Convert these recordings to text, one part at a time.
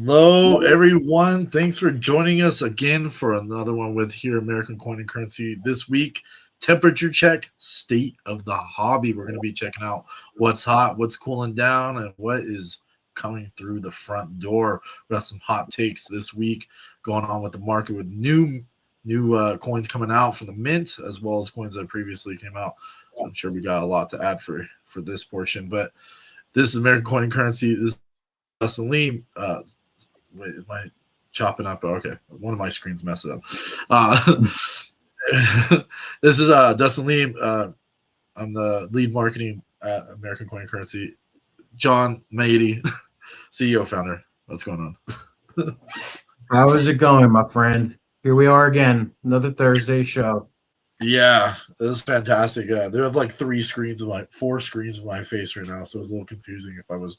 Hello, everyone. Thanks for joining us again for another one with here American Coin and Currency. This week, temperature check, state of the hobby. We're going to be checking out what's hot, what's cooling down, and what is coming through the front door. We got some hot takes this week going on with the market with new coins coming out from the mint, as well as coins that previously came out. I'm sure we got a lot to add for this portion, but this is American Coin and Currency. This is Dustin Lee. Wait, am I chopping up? Okay, one of my screens messed up. This is Dustin Lee. I'm the lead marketing at American Coin and Currency. John Maedy, CEO founder. What's going on? How is it going, my friend? Here we are again, another Thursday show. Yeah, this is fantastic. They have like four screens of my face right now, so it's a little confusing if I was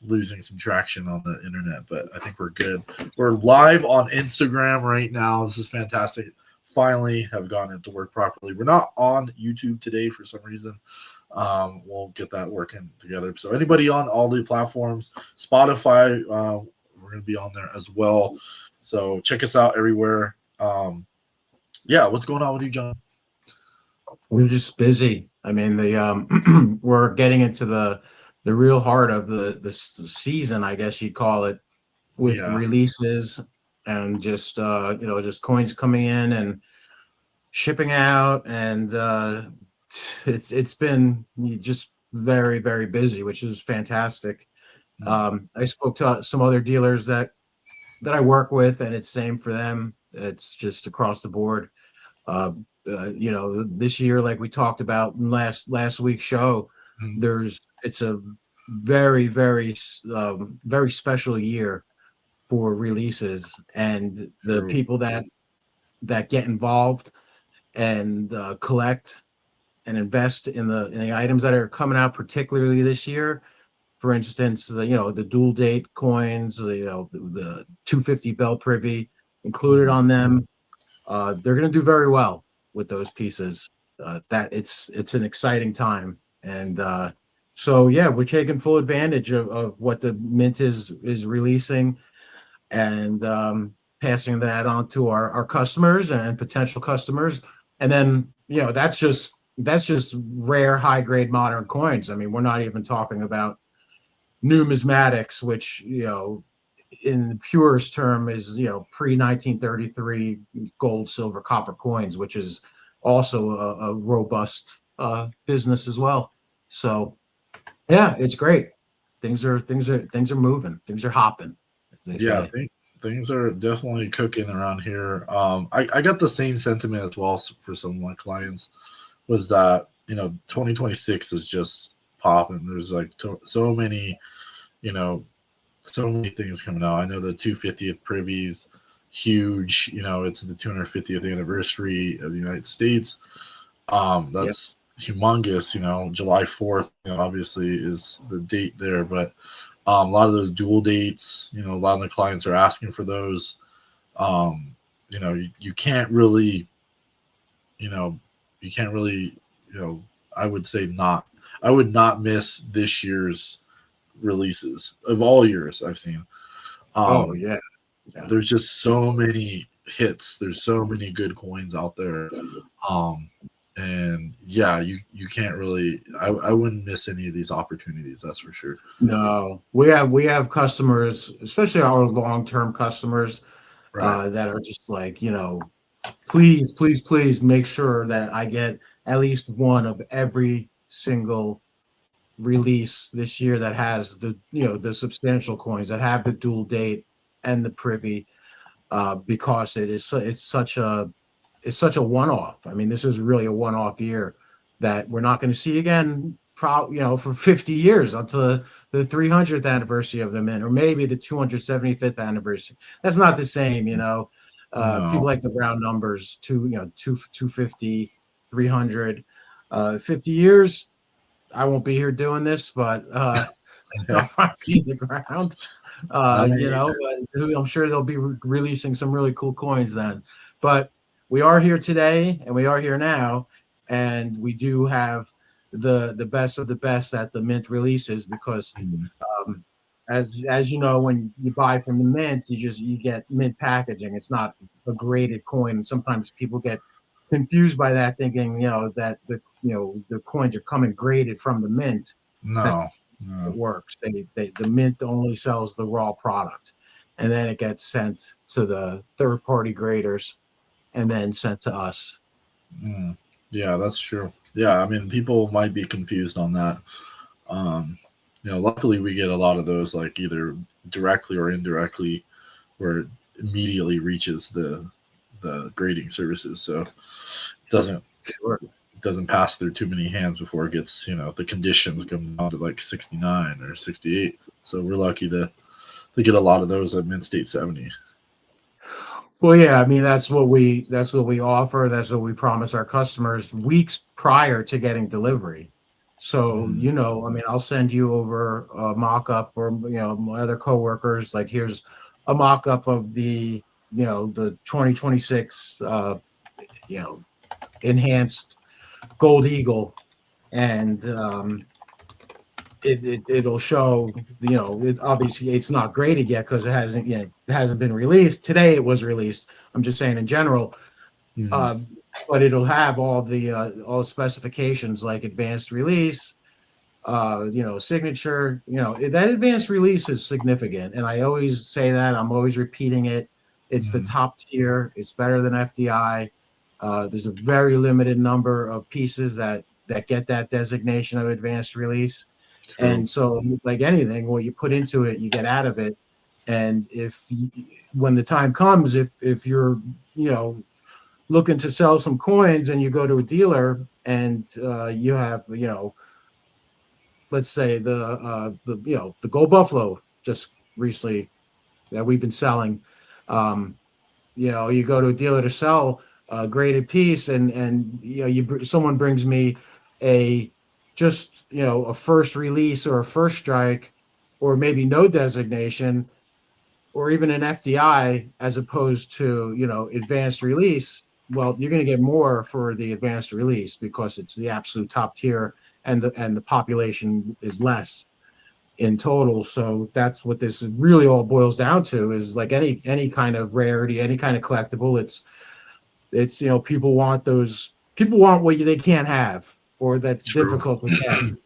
losing some traction on the internet, but I think we're good. We're live on Instagram right now. This is fantastic. Finally have gotten it to work properly. We're not on YouTube today for some reason. We'll get that working together. So anybody on all the platforms, Spotify, we're going to be on there as well. So check us out everywhere. Yeah, what's going on with you, John? We're just busy. I mean, we're getting into the real heart of the season, I guess you'd call it, with releases and just just coins coming in and shipping out, and it's been just very, very busy, which is fantastic. I spoke to some other dealers that I work with, and it's same for them. It's just across the board. This year, like we talked about in last week's show, it's a very, very, very special year for releases, and the people that get involved and collect and invest in the items that are coming out, particularly this year. For instance, the dual date coins, the 250 Bell Privy included on them. They're going to do very well with those pieces. That it's an exciting time, and so yeah, we're taking full advantage of what the mint is releasing, and passing that on to our customers and potential customers. And then that's just rare high grade modern coins. I mean, we're not even talking about numismatics, which in the purest term is pre-1933 gold, silver, copper coins, which is also a robust business as well. So yeah, it's great. Things are moving. Things are hopping, as they say. Things are definitely cooking around here. I got the same sentiment as well for some of my clients, was that 2026 is just popping. There's like so many things coming out. I know the 250th Privy's huge. It's the 250th anniversary of the United States. That's humongous. July 4th, obviously, is the date there. But A lot of those dual dates, a lot of the clients are asking for those. You can't really, you know, you can't really, you know, I would say not. I would not miss this year's releases of all years I've seen. Oh Um, yeah, yeah. there's just so many hits. There's so many good coins out there. Um, and yeah, you can't really. I wouldn't miss any of these opportunities. That's for sure. No, we have customers, especially our long-term customers, Right. that are just like, please, please, please make sure that I get at least one of every single release this year that has the substantial coins that have the dual date and the privy, because it's such a one-off. I mean, this is really a one-off year that we're not going to see again, for 50 years until the 300th anniversary of the mint, or maybe the 275th anniversary. That's not the same. People No. like the round numbers, 250, 300, 50 years. I won't be here doing this, but Yeah. I'll probably be in the ground. I, But I'm sure they'll be releasing some really cool coins then. But we are here today, and we are here now, and we do have the best of the best that the mint releases, because um, as you know, when you buy from the mint, you get mint packaging. It's not a graded coin, and sometimes people get confused by that, thinking that the coins are coming graded from the mint. That's no. how it No. works. The mint only sells the raw product, and then it gets sent to the third party graders, and then sent to us. Mm. Yeah, that's true. Yeah, I mean, people might be confused on that. Um, luckily we get a lot of those, like either directly or indirectly, where it immediately reaches the grading services, so it Sure. doesn't pass through too many hands before it gets, the conditions come down to like 69 or 68. So we're lucky to get a lot of those at Mint State 70. Well, yeah, I mean that's what we offer. That's what we promise our customers weeks prior to getting delivery. So, Mm. I mean, I'll send you over a mock-up, or my other coworkers, like, here's a mock-up of the 2026 you know enhanced Gold Eagle, and it'll show, obviously it's not graded yet because it hasn't been released. Today it was released. I'm just saying in general. Mm. uh, but it'll have all the specifications, like advanced release, signature. That advanced release is significant, and I always say that. I'm always repeating it. It's the Mm. top tier. It's better than FDI. There's a very limited number of pieces that get that designation of advanced release. True. And so, like anything, what you put into it, you get out of it. And when the time comes, if you're, looking to sell some coins, and you go to a dealer, and you have, let's say the Gold Buffalo just recently that we've been selling. Um, you go to a dealer to sell a graded piece, and someone brings me a just a first release, or a first strike, or maybe no designation, or even an FDI, as opposed to advanced release. Well, you're going to get more for the advanced release because it's the absolute top tier, and the population is less in total. So that's what this really all boils down to, is like any kind of rarity, any kind of collectible. It's people want what they can't have, or that's True. difficult to get. And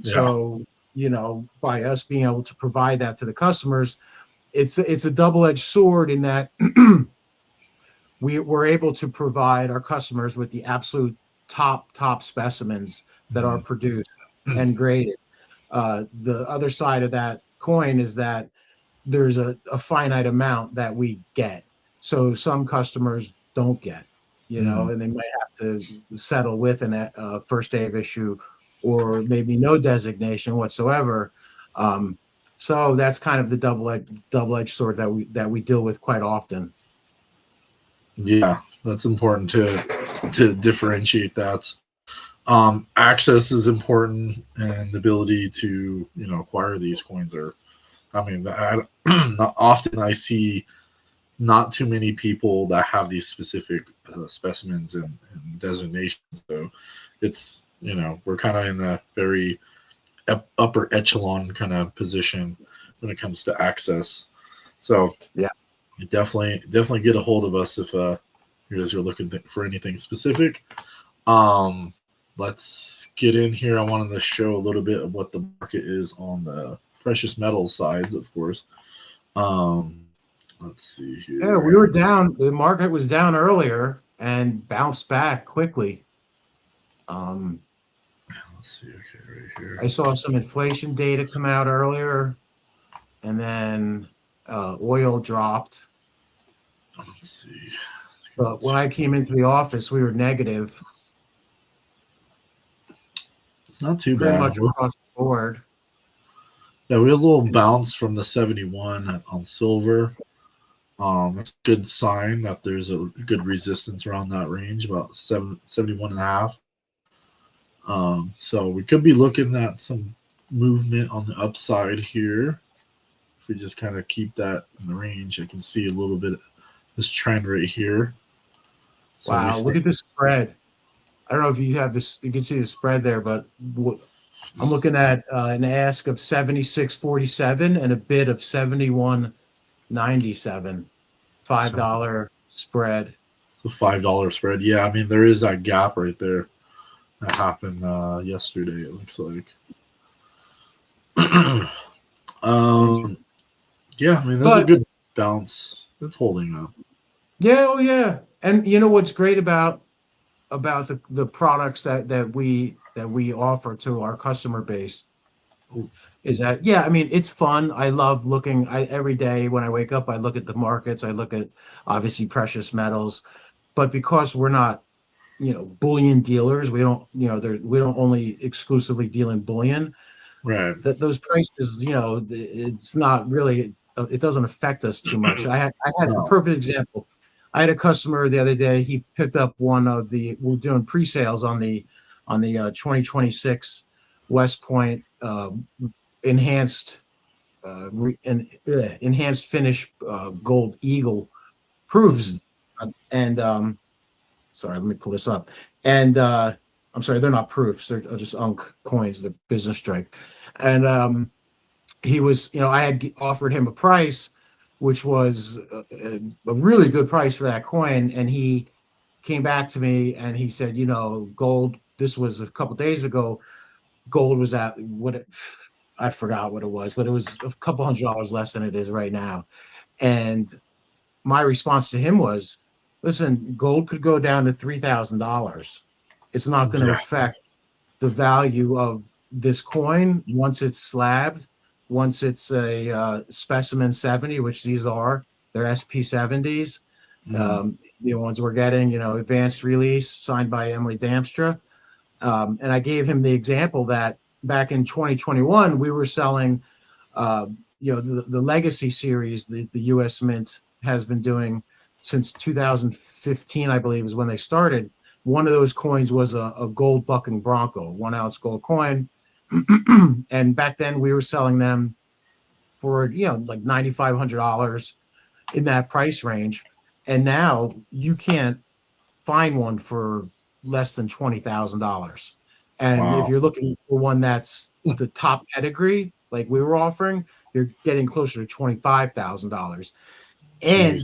Yeah. so, by us being able to provide that to the customers, it's a double-edged sword, in that we're able to provide our customers with the absolute top specimens that are Mm. produced and graded. The other side of that coin is that there's a finite amount that we get. So some customers don't get, Mm. and they might have to settle with a first day of issue, or maybe no designation whatsoever. So that's kind of the double-edged sword that we deal with quite often. Yeah, that's important to differentiate that. Access is important, and the ability to acquire these coins are I mean, not often I see not too many people that have these specific specimens and designations. So it's, we're kind of in a very upper echelon kind of position when it comes to access. So Yeah. you definitely get a hold of us if you guys are looking for anything specific. Um, let's get in here. I wanted to show a little bit of what the market is on the precious metals sides, of course. Um, let's see Yeah, here. we were down. The market was down earlier and bounced back quickly. Let's see. Okay, right here. I saw some inflation data come out earlier, and then oil dropped. Let's see. But when I came into the office, we were negative, Not too pretty bad. much across the board. Yeah, we had a little bounce from the 71 on silver. It's a good sign that there's a good resistance around that range, about 71 and a half. So we could be looking at some movement on the upside here. If we just kind of keep that in the range, I can see a little bit of this trend right here. So Wow, look at this spread. I don't know if you have this, you can see the spread there, but I'm looking at an ask of 76.47 and a bid of 71.97. $5 spread. the $5 spread. Yeah, I mean there is that gap right there that happened yesterday. It looks like. Yeah, I mean that's a good bounce. It's holding up. Yeah, oh yeah. And you know what's great about the products that we offer to our customer base is that, yeah, I mean, it's fun. I love looking. Every day when I wake up, I look at the markets. I look at obviously precious metals, but because we're not, bullion dealers, we don't, we don't only exclusively deal in bullion. Right. That those prices, it's not really, it doesn't affect us too much. I had a perfect example. I had a customer the other day. He picked up one of we're doing pre-sales on the 2026 West Point enhanced enhanced finish gold eagle proofs. And sorry, let me pull this up. And I'm sorry, they're not proofs. They're just coins. They're business strike. And he was, I had offered him a price, which was a really good price for that coin. And he came back to me and he said, gold, this was a couple days ago, gold was at I forgot what it was, but it was a couple $100 less than it is right now. And my response to him was, listen, gold could go down to $3,000. It's not going to affect the value of this coin once it's slabbed, once it's a specimen 70, which these are, they're SP70s. The ones we're getting, advanced release signed by Emily Damstra. And I gave him the example that back in 2021, we were selling, the Legacy series, the U.S. Mint has been doing since 2015, I believe, is when they started. One of those coins was a gold bucking Bronco, 1 ounce gold coin. And back then we were selling them for, like $9,500 in that price range. And now you can't find one for less than $20,000. And if you're looking for one that's the top pedigree, like we were offering, you're getting closer to $25,000. And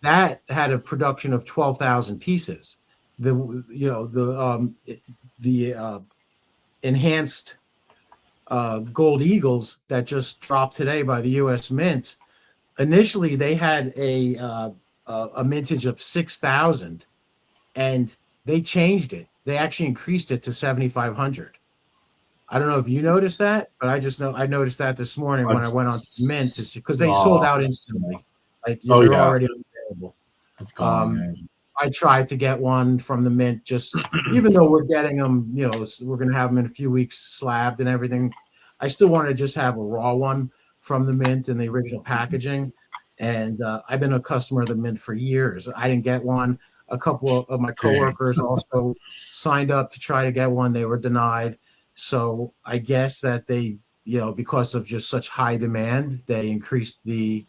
that had a production of 12,000 pieces. The enhanced gold eagles that just dropped today by the U.S. Mint. Initially, they had a mintage of 6,000, and they changed it. They actually increased it to 7,500. I don't know if you noticed that, but I noticed that this morning when I went on to Mint because they sold out instantly. Like they're already available. It's gone. I tried to get one from the Mint, just even though we're getting them, we're going to have them in a few weeks slabbed and everything. I still want to just have a raw one from the Mint in the original packaging. And I've been a customer of the Mint for years. I didn't get one. A couple of my coworkers also signed up to try to get one. They were denied. So I guess that they because of just such high demand, they increased the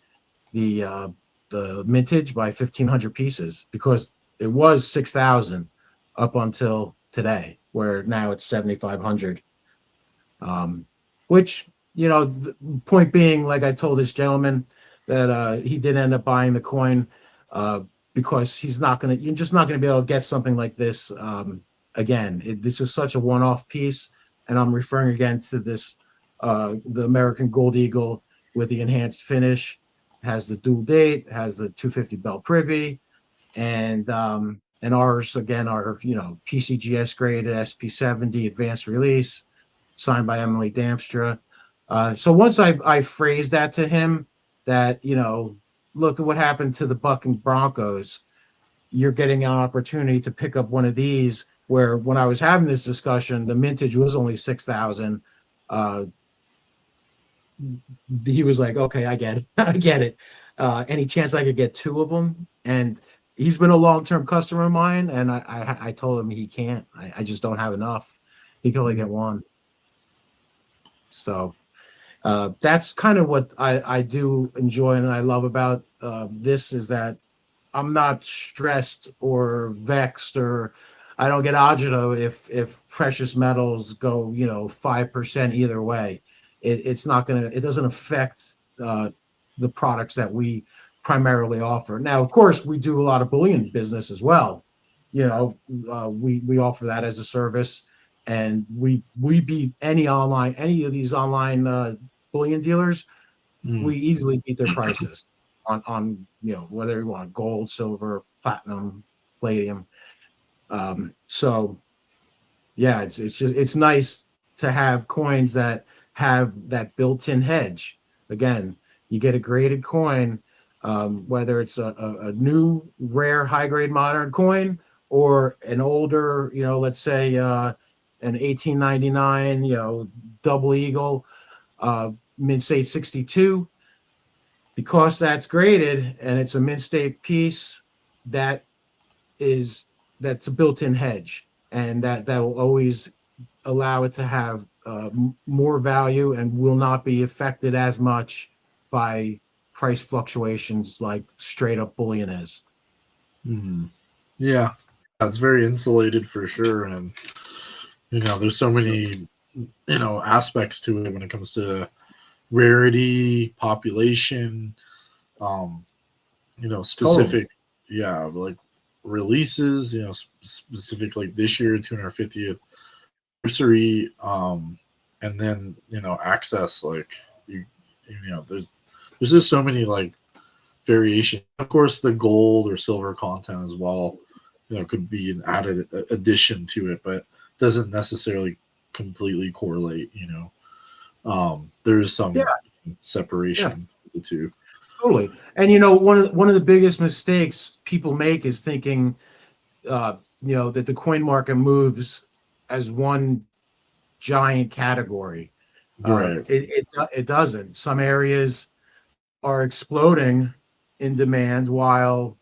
mintage by 1,500 pieces, because it was 6,000 up until today, where now it's 7,500. Which, the point being, like I told this gentleman, that he did end up buying the coin, because you're just not gonna be able to get something like this again. This is such a one-off piece, and I'm referring again to this, the American Gold Eagle with the enhanced finish. Has the dual date, has the 250 bell privy, and ours again are PCGS graded SP70 advanced release, signed by Emily Damstra. So once I phrased that to him, that look at what happened to the Bucking Broncos. You're getting an opportunity to pick up one of these. Where when I was having this discussion, the mintage was only 6,000. He was like, "Okay, I get it. I get it. Any chance I could get two of them?" And he's been a long-term customer of mine, and I told him he can't. I just don't have enough. He can only get one. So that's kind of what I do enjoy and I love about this, is that I'm not stressed or vexed, or I don't get agito if precious metals go 5% either way. It's not gonna. It doesn't affect the products that we primarily offer. Now, of course, we do a lot of bullion business as well. We offer that as a service, and we beat any of these online bullion dealers. We easily beat their prices on whether you want gold, silver, platinum, palladium. So yeah, it's nice to have coins that have that built-in hedge. Again, you get a graded coin, whether it's a new rare high-grade modern coin or an older, let's say an 1899, double eagle, mint state 62. Because that's graded and it's a mint state piece, that's a built-in hedge, and that will always allow it to have more value and will not be affected as much by price fluctuations like straight up bullion is. Yeah, it's very insulated for sure, and there's so many aspects to it when it comes to rarity, population, specific, like releases, specific, like this year 250th anniversary, and then access, like there's just so many like variation. Of course, the gold or silver content as well could be an added addition to it, but doesn't necessarily completely correlate. There is some separation of the two. Totally. And one of the biggest mistakes people make is thinking that the coin market moves as one giant category. Right. It doesn't. Some areas are exploding in demand while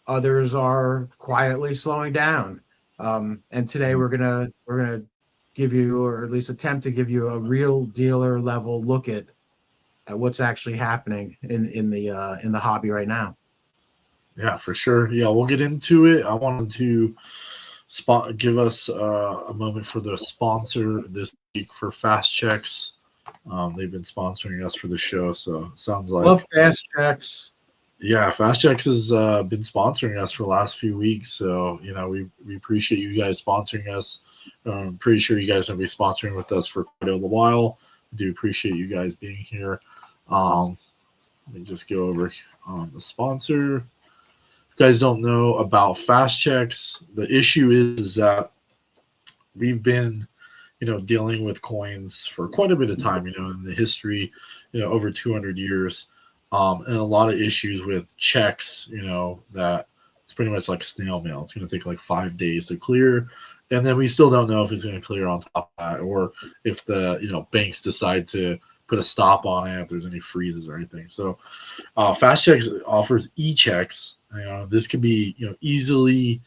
others are quietly slowing down. And today we're gonna give you, or at least attempt to give you, a real dealer level look at what's actually happening in the hobby right now. Yeah, for sure. Yeah, we'll get into it. I wanted to give us a moment for the sponsor this week for Fast Checks. They've been sponsoring us for the show, so sounds like love Fast Checks. Yeah, Fast Checks has been sponsoring us for the last few weeks, so we appreciate you guys sponsoring us. I'm pretty sure you guys are going to be sponsoring with us for quite a while. I do appreciate you guys being here. Let me just go over the sponsor. If you guys don't know about Fast Checks, the issue is that we've been dealing with coins for quite a bit of time, in the history, over 200 years. And a lot of issues with checks, that it's pretty much like snail mail. It's going to take like 5 days to clear. And then we still don't know if it's going to clear on top of that, or if the, banks decide to put a stop on it, if there's any freezes or anything. So Fast Checks offers e-checks. This can be, easily,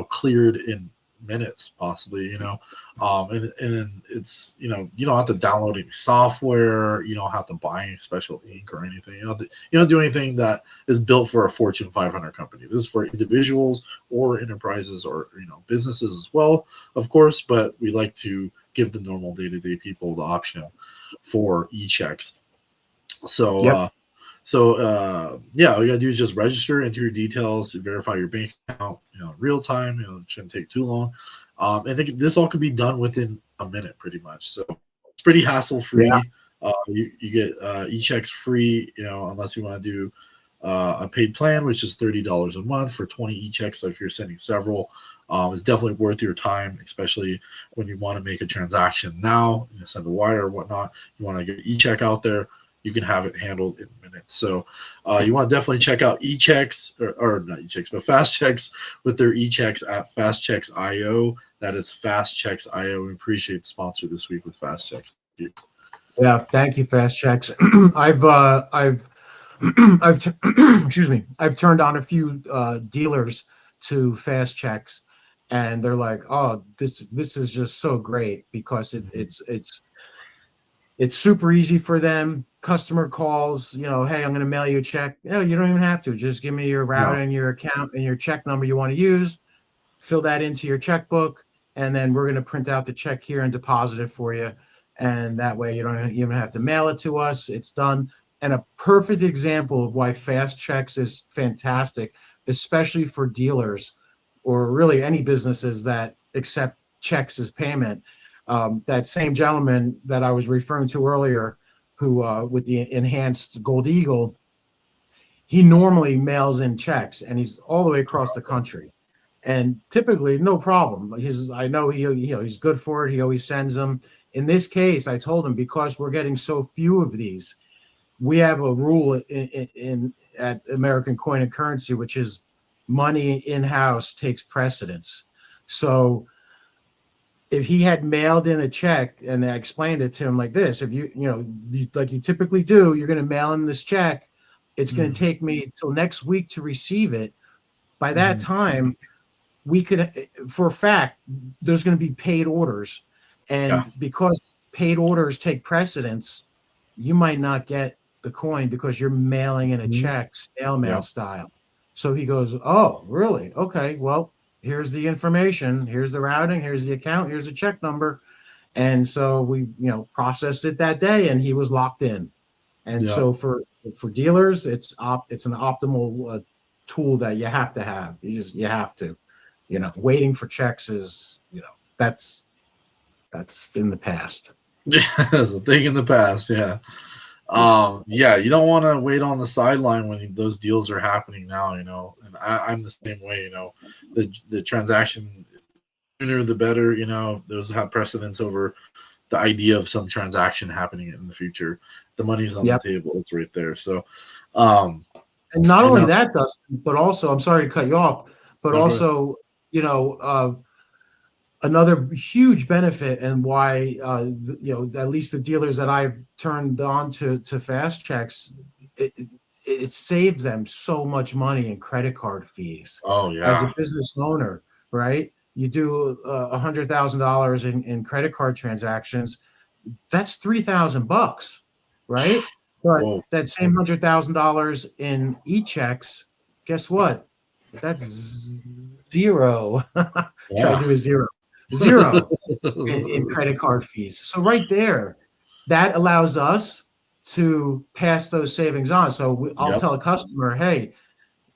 cleared in minutes, possibly. And it's, you don't have to download any software. You don't have to buy any special ink or anything. You don't do anything that is built for a Fortune 500 company. This is for individuals or enterprises or businesses as well, of course. But we like to give the normal day-to-day people the option for e-checks. So Yep. yeah, all you gotta do is just register, enter your details, verify your bank account, real time. It shouldn't take too long. I think this all could be done within a minute, pretty much. So it's pretty hassle Yeah. free. You get e-checks free, unless you want to do a paid plan, which is $30 a month for 20 e-checks. So if you're sending several, it's definitely worth your time, especially when you want to make a transaction now, send a wire or whatnot. You want to get e-check out there. You can have it handled in minutes. So you want to definitely check out e-checks, or not e-checks, but fast checks with their e-checks at fastchecks.io. That is fastchecks.io. We appreciate the sponsor this week with Fast Checks. Yeah, thank you, Fast Checks. I've excuse me. I've turned on a few dealers to Fast Checks, and they're like, "Oh, this is just so great because it's super easy for them. Customer calls, hey, I'm going to mail you a check. No, you don't even have to. Just give me your route and your account and your check number you want to use. Fill that into your checkbook, and then we're going to print out the check here and deposit it for you. And that way you don't even have to mail it to us. It's done." And a perfect example of why Fast Checks is fantastic, especially for dealers or really any businesses that accept checks as payment. That same gentleman that I was referring to earlier, who with the enhanced Gold Eagle, he normally mails in checks, and he's all the way across the country, and typically no problem. I know he's good for it. He always sends them. In this case, I told him, because we're getting so few of these, we have a rule in at American Coin and Currency, which is money in-house takes precedence. So if he had mailed in a check, and I explained it to him like this: if like you typically do, you're going to mail in this check. It's going to take me till next week to receive it. By that time, we could, for a fact, there's going to be paid orders. And because paid orders take precedence, you might not get the coin because you're mailing in a check, snail mail style. So he goes, "Oh, really? Okay, well, here's the information, here's the routing, here's the account, here's the check number." And so we, processed it that day, and he was locked in. And so for dealers, it's an optimal tool that you have to have. You have to, waiting for checks is, that's in the past. Yeah, it's a thing in the past. Yeah. You don't want to wait on the sideline when those deals are happening now, and I'm the same way. The transaction, sooner the better. Those have precedence over the idea of some transaction happening in the future. The money's on the table; it's right there. So, and not only that, Dustin, but also, I'm sorry to cut you off, but also, another huge benefit, and why at least the dealers that I've turned on to Fast Checks, it saves them so much money in credit card fees. Oh yeah. As a business owner, right? You do $100,000 in credit card transactions, that's $3,000, right? But that same $100,000 in e-checks, guess what? That's zero. Try to do a zero in credit card fees. So right there, that allows us to pass those savings on. So I'll tell a customer, "Hey,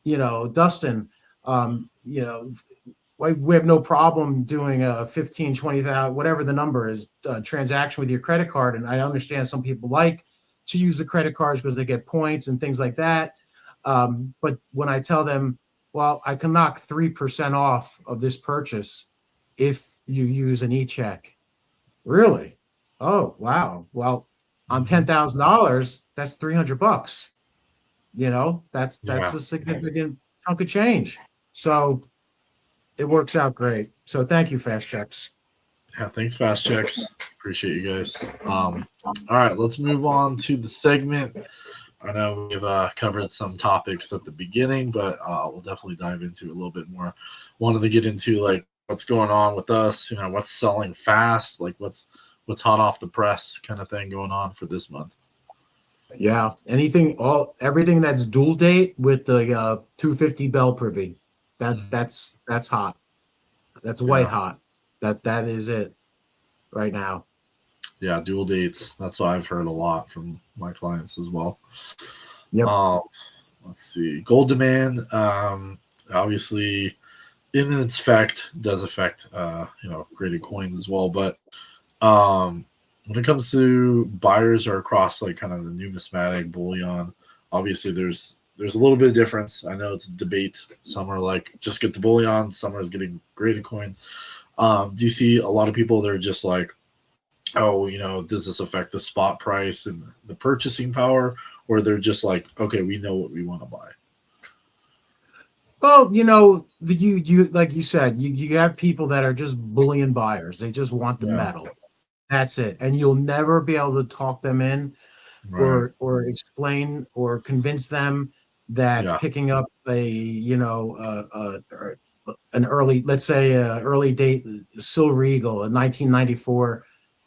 Dustin, we have no problem doing a 15, 20,000, whatever the number is, transaction with your credit card. And I understand some people like to use the credit cards because they get points and things like that. But when I tell them, well, I can knock 3% off of this purchase if you use an e-check." "Really? Oh, wow. Well, on $10,000, that's $300. That's a significant chunk of change. So it works out great. So thank you, Fast Checks. Yeah, thanks, Fast Checks. Appreciate you guys. All right, let's move on to the segment. I know we've covered some topics at the beginning, but we'll definitely dive into a little bit more. Wanted to get into like what's going on with us, what's selling fast, like what's hot off the press kind of thing going on for this month. Yeah, everything that's dual date with the 250 bell privy, that's hot. That's white hot. That is it right now. Yeah, dual dates. That's what I've heard a lot from my clients as well. Yep. Let's see. Gold demand, obviously, in its effect, does affect graded coins as well. But when it comes to buyers or across like kind of the numismatic bullion, obviously there's a little bit of difference. I know it's a debate. Some are like just get the bullion. Some are getting graded coins. Do you see a lot of people that are just like, oh, does this affect the spot price and the purchasing power, or they're just like, okay, we know what we want to buy? Well, you like you said, you have people that are just bullion buyers. They just want the metal. That's it. And you'll never be able to talk them in or explain or convince them that picking up an early, let's say early date Silver Eagle, a 1994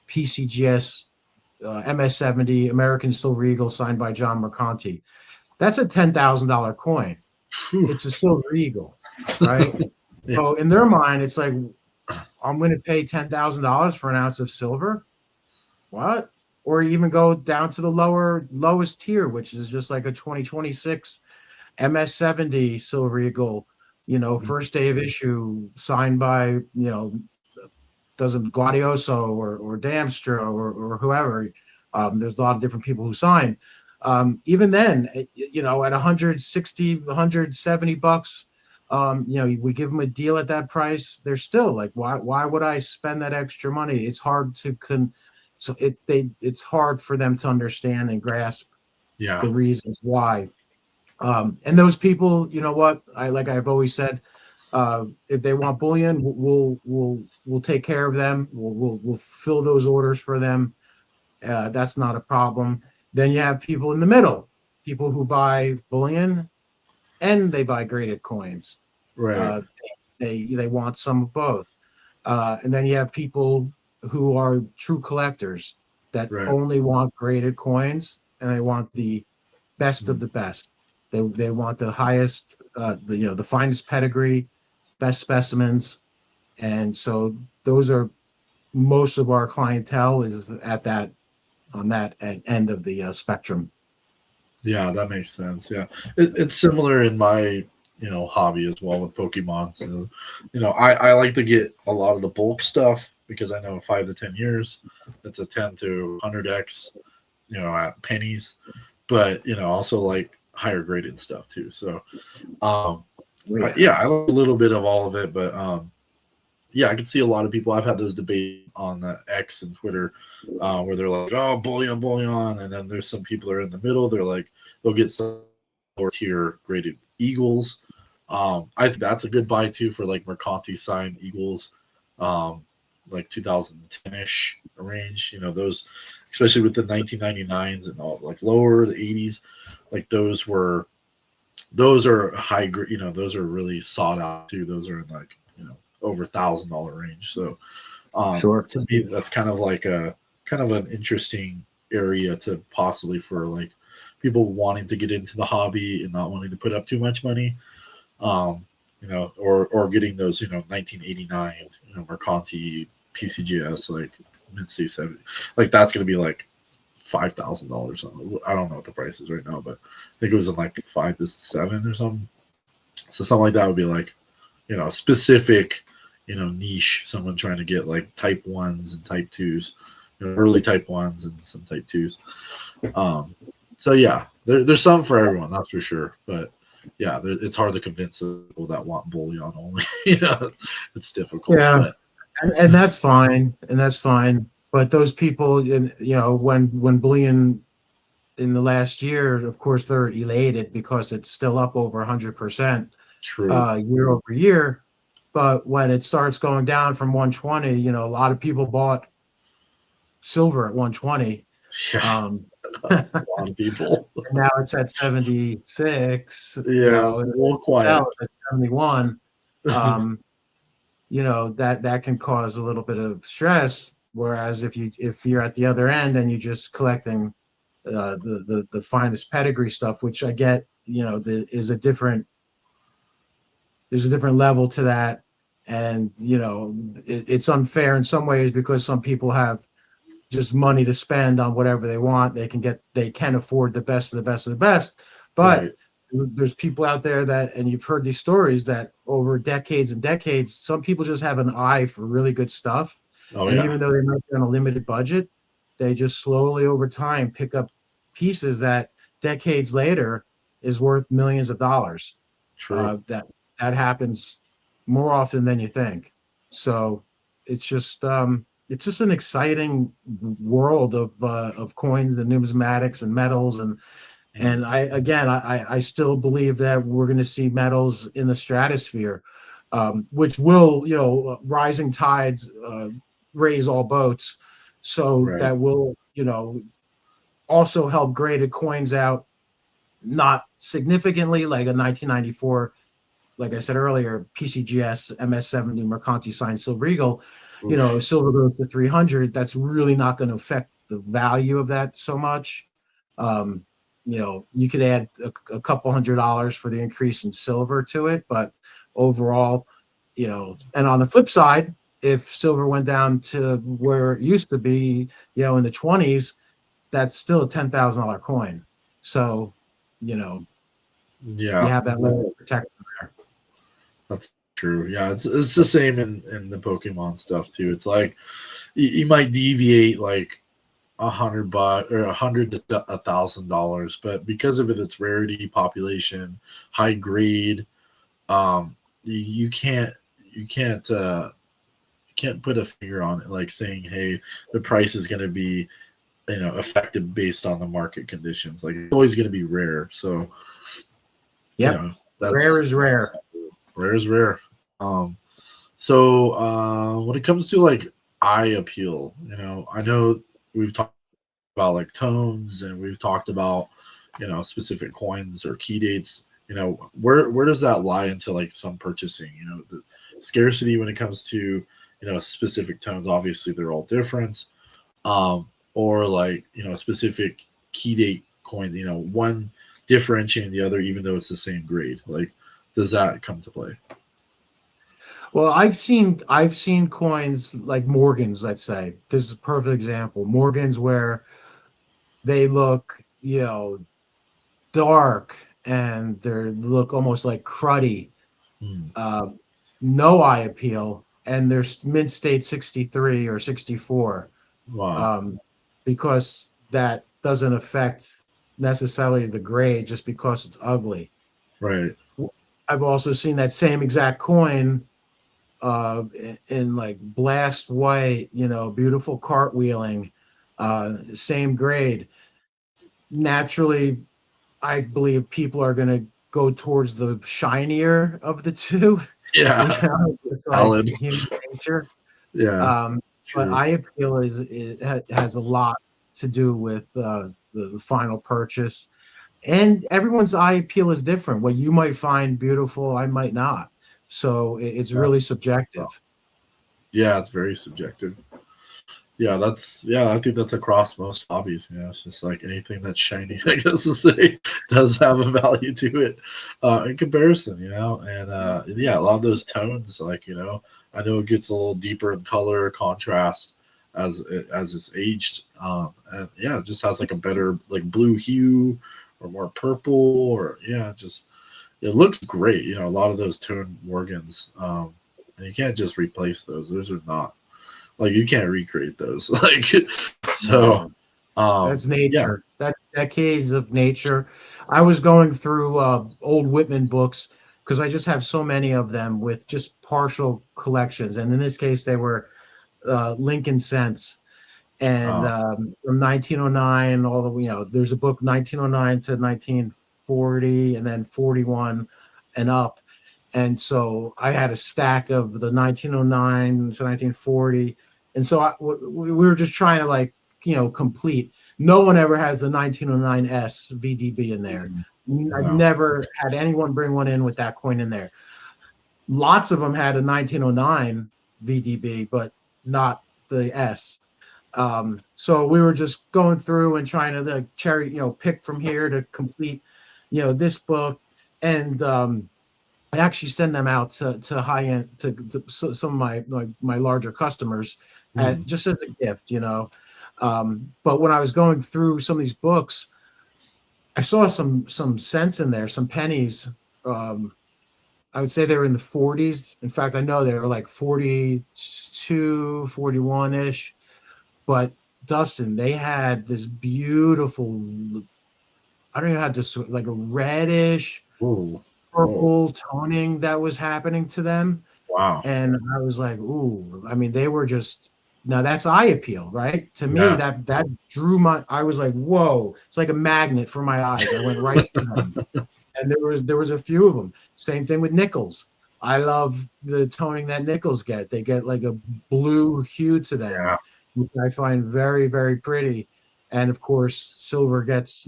PCGS MS-70 American Silver Eagle signed by John Mercanti. That's a $10,000 coin. It's a Silver Eagle, right? So in their mind, it's like, I'm going to pay $10,000 for an ounce of silver. What? Or even go down to the lowest tier, which is just like a 2026 MS-70 Silver Eagle, first day of issue, signed by, doesn't Guardioso or Damstra or whoever. There's a lot of different people who sign. Even then, at 160, 170 bucks, we give them a deal at that price. They're still like, why would I spend that extra money? It's hard to it's hard for them to understand and grasp the reasons why. And those people, you know what? I've always said, if they want bullion, we'll take care of them. We'll fill those orders for them. That's not a problem. Then you have people in the middle, people who buy bullion and they buy graded coins. Right. They want some of both. And then you have people who are true collectors that only want graded coins and they want the best of the best. They want the highest, the finest pedigree, best specimens. And so those are most of our clientele is on that end of the spectrum. Yeah, that makes sense. Yeah, it's similar in my hobby as well with Pokemon. So, I like to get a lot of the bulk stuff because I know 5 to 10 years, it's a 10 to 100x, at pennies. But also like higher graded stuff too. So, I like a little bit of all of it, but I can see a lot of people. I've had those debates on X and Twitter where they're like, "Oh, bullion," and then there's some people that are in the middle. They're like, they'll get some lower tier graded Eagles. I think that's a good buy too for like Mercanti signed Eagles, like 2010ish range. Those, especially with the 1999s and all, like lower the 80s, like those are high grade. Those are really sought out too. Those are in like over $1,000 range. So sure, to me, that's kind of like an interesting area to possibly for like people wanting to get into the hobby and not wanting to put up too much money, or getting those 1989 Mercanti PCGS like mid-state 70, like that's going to be like $5,000. I don't know what the price is right now, but I think it was in like 5 to 7 or something. So something like that would be like specific niche, someone trying to get like type 1s and type 2s, early type 1s and some type 2s. So yeah, there's some for everyone, that's for sure. But yeah, it's hard to convince people that want bullion only. It's difficult. Yeah, and that's fine, But those people, when bullion in the last year, of course, they're elated because it's still up over 100%. True. Year over year. But when it starts going down from 120, a lot of people bought silver at 120. Yeah. A lot of people. Now it's at 76. Yeah, a little quiet. At 71. that can cause a little bit of stress. Whereas if you're at the other end and you're just collecting the finest pedigree stuff, which I get, there's a different level to that, and it's unfair in some ways because some people have just money to spend on whatever they want. They can afford the best of the best of the best, but Right. there's people out there that, and you've heard these stories, that over decades and decades, some people just have an eye for really good stuff. Oh And yeah. even though they might be on a limited budget, they just slowly over time pick up pieces that decades later is worth millions of dollars. True. That happens more often than you think. So it's just an exciting world of coins and numismatics and metals, and I still believe that we're going to see metals in the stratosphere, which will, rising tides raise all boats. So Right. that will, also help graded coins out, not significantly like a 1994, like I said earlier, PCGS MS70 Mercanti signed Silver Eagle. Oof. Silver goes to 300. That's really not going to affect the value of that so much. Um, you could add a couple $100 for the increase in silver to it, but overall, and on the flip side, if silver went down to where it used to be, in the 20s, that's still a $10,000 coin. So, you Yeah. have that level of protection there. That's true. Yeah, it's the same in the Pokemon stuff too. It's like you might deviate like $100 or $100 to $1,000, but because of its rarity, population, high grade, you can't put a finger on it like saying, hey, the price is going to be affected based on the market conditions. Like it's always going to be rare. So Yep. Rare that's is rare. rare is rare. Um, so when it comes to like eye appeal, I know we've talked about like tones and we've talked about specific coins or key dates. Where does that lie into like some purchasing? The scarcity when it comes to specific tones. Obviously, they're all different. Or like specific key date coins. One differentiating the other, even though it's the same grade. Like, does that come to play? Well, I've seen coins like Morgans, let's say. This is a perfect example. Morgans where they look, dark, and they look almost like cruddy, Hmm. uh, no eye appeal, and they're mint state 63 or 64, Wow. um, because that doesn't affect necessarily the grade just because it's ugly. Right. I've also seen that same exact coin in like blast white, beautiful cartwheeling, same grade. Naturally, I believe people are going to go towards the shinier of the two. Yeah. It's like Valid. human nature. Yeah. Um, but True. eye appeal has a lot to do with the final purchase, and everyone's eye appeal is different. What you might find beautiful, I might not. So it's Yeah. really subjective. Yeah, it's very subjective. Yeah, I think that's across most hobbies. It's just like anything that's shiny, I guess to say, does have a value to it in comparison. And yeah, a lot of those tones, like I know it gets a little deeper in color contrast as it's aged, and yeah, it just has like a better like blue hue or more purple, or yeah, just it looks great. A lot of those tone Morgans, and you can't just replace those. Those are not like you can't recreate those. Like so, No, that's yeah. nature. That decades of nature. I was going through old Whitman books because I just have so many of them with just partial collections, and in this case, they were Lincoln cents, and Uh, from 1909 all the way. There's a book 1909 to 1940, and then 41 and up. And so I had a stack of the 1909 to 1940, and so we were just trying to like complete. No one ever has the 1909s VDB in there. I've no. never had anyone bring one in with that coin in there. lots of them had a 1909 VDB, but not the S. So we were just going through and trying to like cherry, pick from here to complete, this book. And I actually send them out to high end to some of my larger customers just as a gift, But when I was going through some of these books, I saw some cents in there, some pennies. I would say they were in the 40s. In fact, I know they were like 42, 41-ish. But Dustin, they had this beautiful, I don't know how to, like a reddish, purple toning that was happening to them. Wow. And I was like, ooh, I mean, they were just, now that's eye appeal, right? To me, that drew I was like, whoa, it's like a magnet for my eyes. I went right to them. And there was a few of them. Same thing with nickels. I love the toning that nickels get. They get like a blue hue to them, which I find very, very pretty. And of course, silver gets,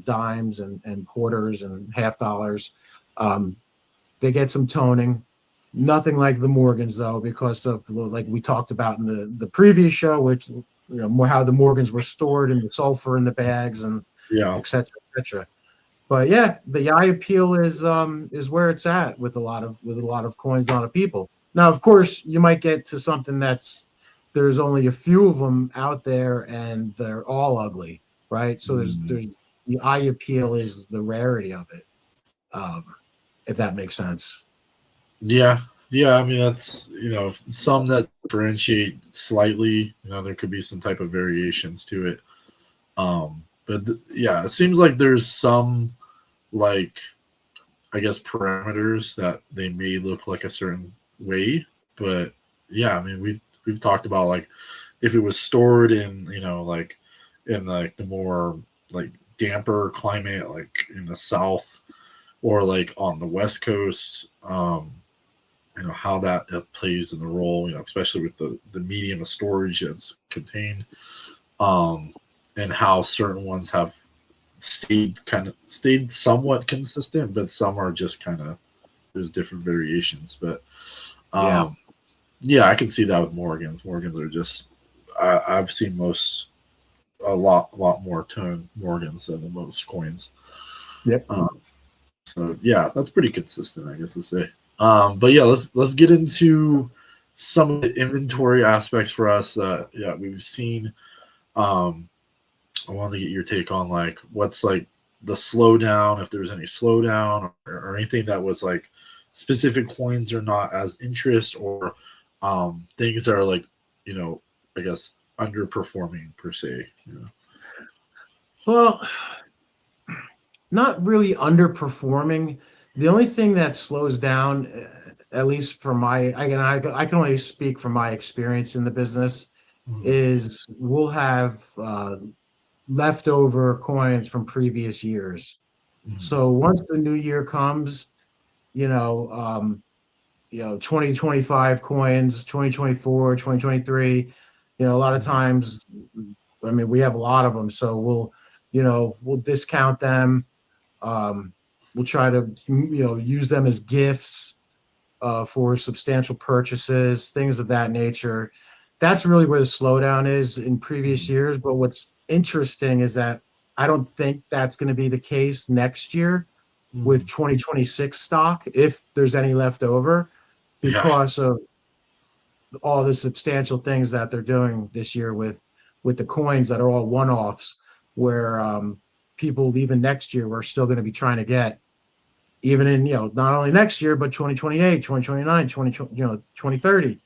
dimes and quarters and half dollars. They get some toning. Nothing like the Morgans, though, because of, like we talked about in the previous show, which, more how the Morgans were stored in the sulfur in the bags and et cetera, et cetera. But yeah, the eye appeal is where it's at with a lot of coins, a lot of people. Now, of course, you might get to something there's only a few of them out there and they're all ugly, right? So there's the eye appeal is the rarity of it, if that makes sense. Yeah. I mean, that's some that differentiate slightly. There could be some type of variations to it. But it seems like there's some, like, I guess, parameters that they may look like a certain way. But yeah, I mean, we've talked about, like, if it was stored in, like in like the more like damper climate, like in the South or like on the West Coast, how that plays in the role, especially with the medium of storage that's contained, and how certain ones have stayed somewhat consistent, but some are just kind of, there's different variations. But I can see that with Morgans. Morgans are just, I've seen a lot more tone Morgans than the most coins. Yep. So yeah, that's pretty consistent, I guess to say. But yeah, let's get into some of the inventory aspects for us that we've seen. I wanted to get your take on, like, what's like the slowdown, if there's any slowdown or anything that was like specific coins are not as interest, or things that are like, I guess underperforming per se. Well, not really underperforming. The only thing that slows down, at least from I can only speak from my experience in the business, is we'll have leftover coins from previous years. So once the new year comes, 2025 coins, 2024, 2023, a lot of times, I mean, we have a lot of them, so we'll discount them. We'll try to, use them as gifts for substantial purchases, things of that nature. That's really where the slowdown is in previous years. But what's interesting is that I don't think that's going to be the case next year with 2026 stock, if there's any left over, because of all the substantial things that they're doing this year with the coins that are all one-offs, where people even next year we're still going to be trying to get, even in, not only next year, but 2028, 2029, 2030,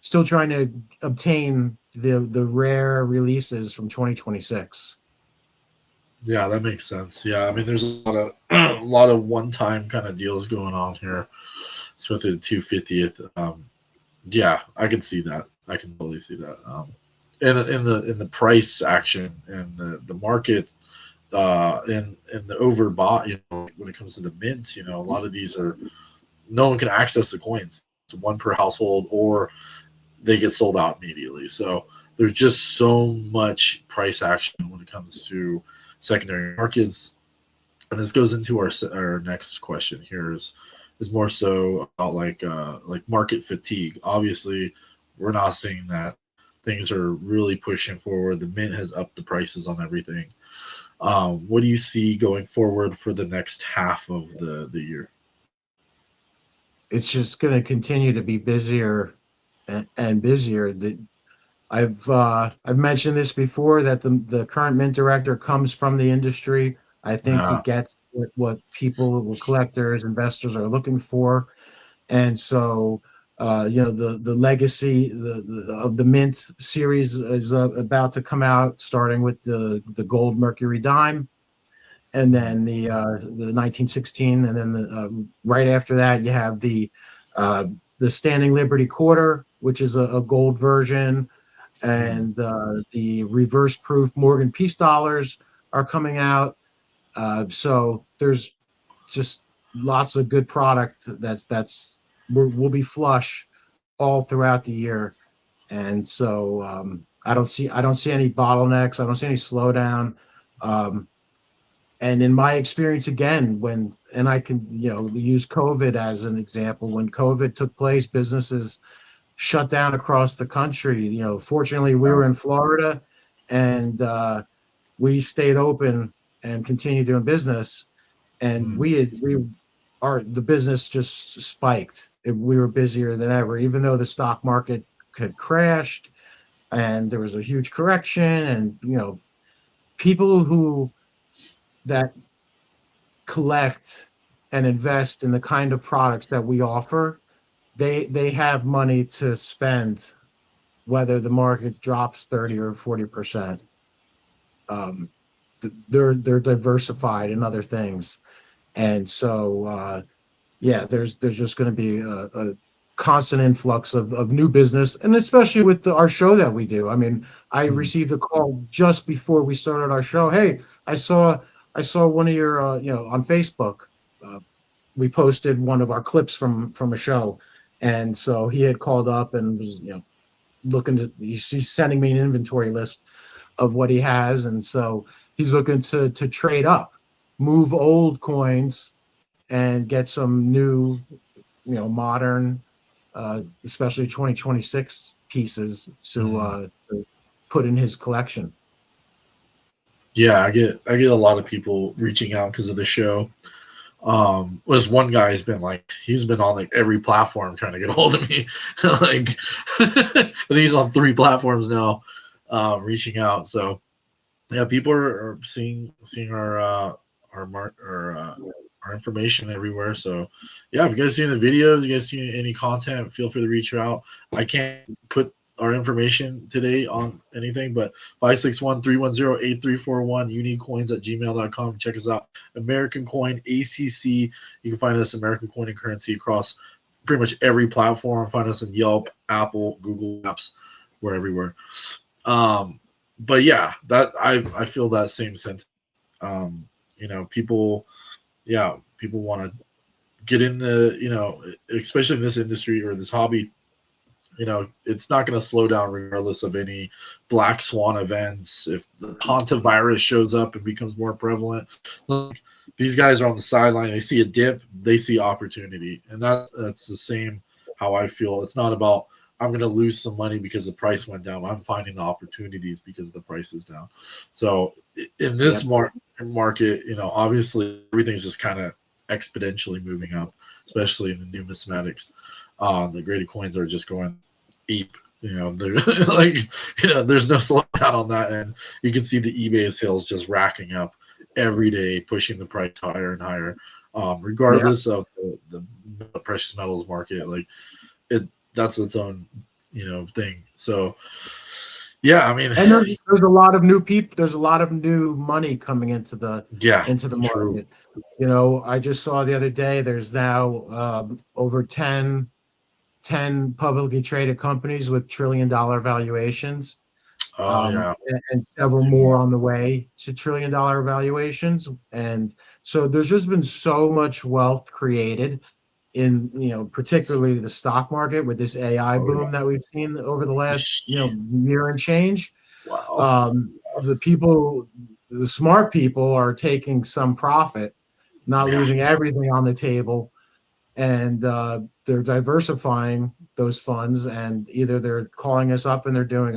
still trying to obtain the rare releases from 2026. Yeah, that makes sense. Yeah, I mean, there's a lot of one-time kind of deals going on here, especially the 250th. Yeah, I can see that. I can totally see that. And in the price action and the market, and the overbought, when it comes to the mint, a lot of these are, no one can access the coins. It's one per household, or they get sold out immediately. So there's just so much price action when it comes to secondary markets. And this goes into our next question here is, is more so about like market fatigue. Obviously, we're not seeing that. Things are really pushing forward. The mint has upped the prices on everything. What do you see going forward for the next half of the year? It's just going to continue to be busier and busier. I've mentioned this before, that the current mint director comes from the industry. I think he Yeah. gets what people, collectors, investors are looking for, and so the legacy of the mint series is about to come out, starting with the gold Mercury dime, and then the 1916, and then right after that you have the Standing Liberty quarter, which is a gold version, and the reverse proof Morgan Peace dollars are coming out. So there's just lots of good product will be flush all throughout the year, and so I don't see any bottlenecks. I don't see any slowdown. And in my experience, again, and I can use COVID as an example. When COVID took place, businesses shut down across the country. Fortunately, we were in Florida, and we stayed open and continued doing business. And the business just spiked. We were busier than ever, even though the stock market had crashed and there was a huge correction. And people that collect and invest in the kind of products that we offer, they have money to spend, whether the market drops 30 or 40%. They're diversified in other things, and so there's just going to be a constant influx of new business, and especially with our show that we do. I mean, I received a call just before we started our show. Hey, I saw one of your on Facebook. We posted one of our clips from a show, and so he had called up and was looking to. He's sending me an inventory list of what he has, and so he's looking to trade up, move old coins, and get some new, modern, especially 2026 pieces to put in his collection. Yeah, I get a lot of people reaching out because of the show. Was one guy he's been on like every platform trying to get a hold of me. Like I think he's on 3 platforms now, reaching out. So yeah, people are seeing our information everywhere. So yeah, if you guys see any videos, you guys see any content, feel free to reach out. I can't put our information today on anything, but 561-310-8341, uniquecoins@gmail.com. Check us out. American Coin ACC. You can find us American Coin and Currency across pretty much every platform. Find us in Yelp, Apple, Google Apps. We're everywhere. But yeah, that I feel that same sentiment. People want to get in especially in this industry or this hobby. It's not going to slow down regardless of any black swan events. If the hantavirus shows up and becomes more prevalent, these guys are on the sideline. They see a dip, they see opportunity, and that's the same how I feel. It's not about I'm going to lose some money because the price went down. I'm finding the opportunities because the price is down. So in this market, obviously everything's just kind of exponentially moving up, especially in the numismatics. The graded coins are just going ape. They're there's no slowdown on that, and you can see the eBay sales just racking up every day, pushing the price higher and higher, regardless of the precious metals market. That's its own thing. So yeah, I mean, and there's a lot of new people. There's a lot of new money coming into the market. True. I just saw the other day there's now over 10 publicly traded companies with $1 trillion valuations. And several more on the way to $1 trillion valuations. And so there's just been so much wealth created in particularly the stock market with this AI boom that we've seen over the last year and change. Wow. The smart people are taking some profit, not leaving everything on the table, and they're diversifying those funds, and either they're calling us up and they're doing